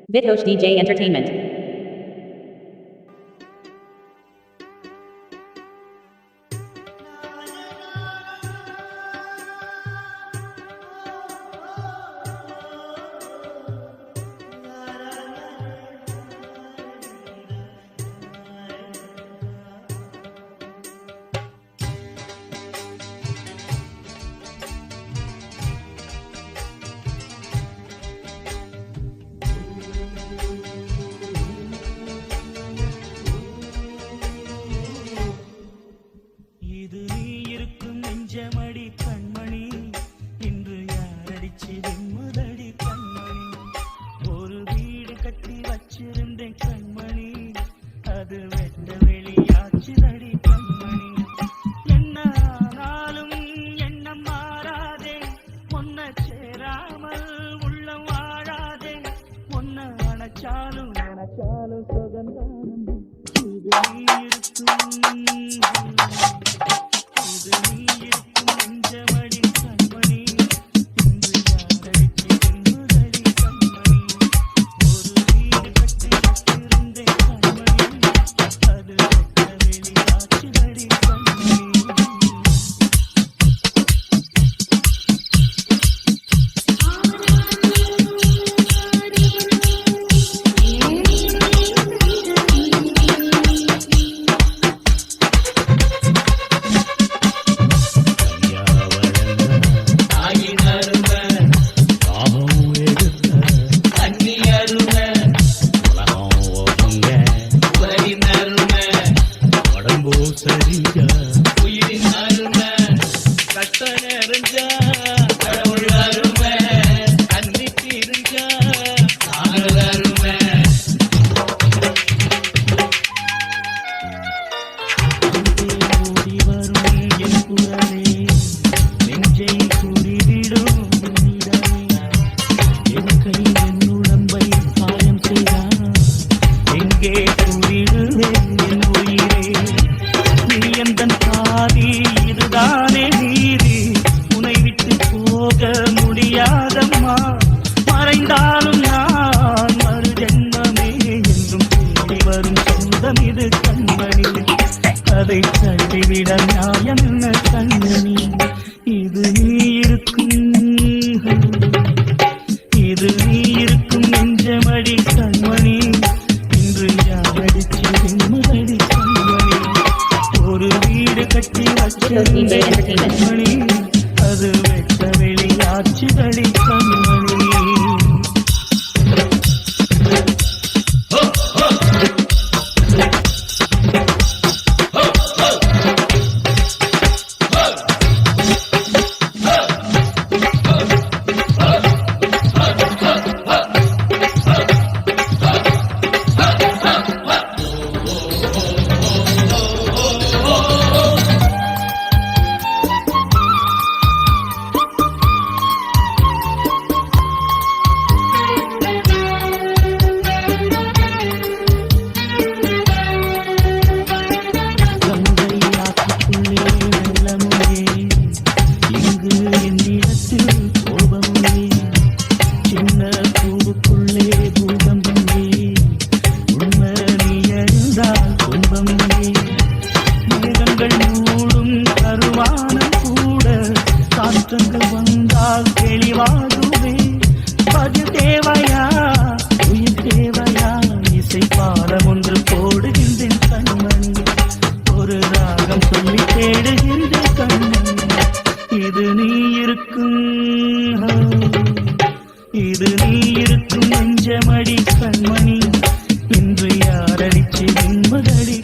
Vidhosh DJ Entertainment. நெஞ்சமடி கண்மணி இன்று யாரடிச்சு வெண்முதடி கண்மணி ஒரு வீடு கட்டி வச்சிருந்தேன் கண்மணி அது வெட்ட வெளியாச்சுதடி கண்மணி என்ன ஆனாலும் எண்ணம் மாறாதே பொன்ன சேராமல் உள்ளம் வாழாதே பொன்ன அணைச்சாலும் சுகந்தானம் இது நீ இருக்கும் இது நீ இருக்கும் நெஞ்சமடி கண்மணி இன்று யாரடிச்சு வெண்முதடி கண்மணி ஒரு வீடு கட்டி வச்சிருந்தேன் கண்மணி அது வெட்ட வெளியாச்சுதடி கண்மணி இதுதானே நீதி உனை விட்டு போக முடியாதம்மா மறைந்தாலும் நான் மறு ஜென்மமே என்றும் தேடி வரும் சொந்தம் இது கண்மணி அதை தள்ளிவிட நியாயம் என்ன கண்மணி இது நீ இருக்கும் நெஞ்சமடி கண்மணி இன்று யாரடிச்சு வெண்முதடி கண்மணி ஒரு வீடு கட்டி வச்சிருந்தேன் கண்மணி அது வெட்ட வெளியாச்சுதடி கண்மணி வந்தால் தெளிவாகுவே பதில் தேவையா உயிர் தேவையா இசை பாடம் ஒன்று போடுகின்றேன் கண்மணி ஒரு ராகம் சொல்லி தேடுகின்றேன் கண்மணி இது நீ இருக்கும் நெஞ்சமடி கண்மணி இன்று யாரடிச்சு வெண்முதடி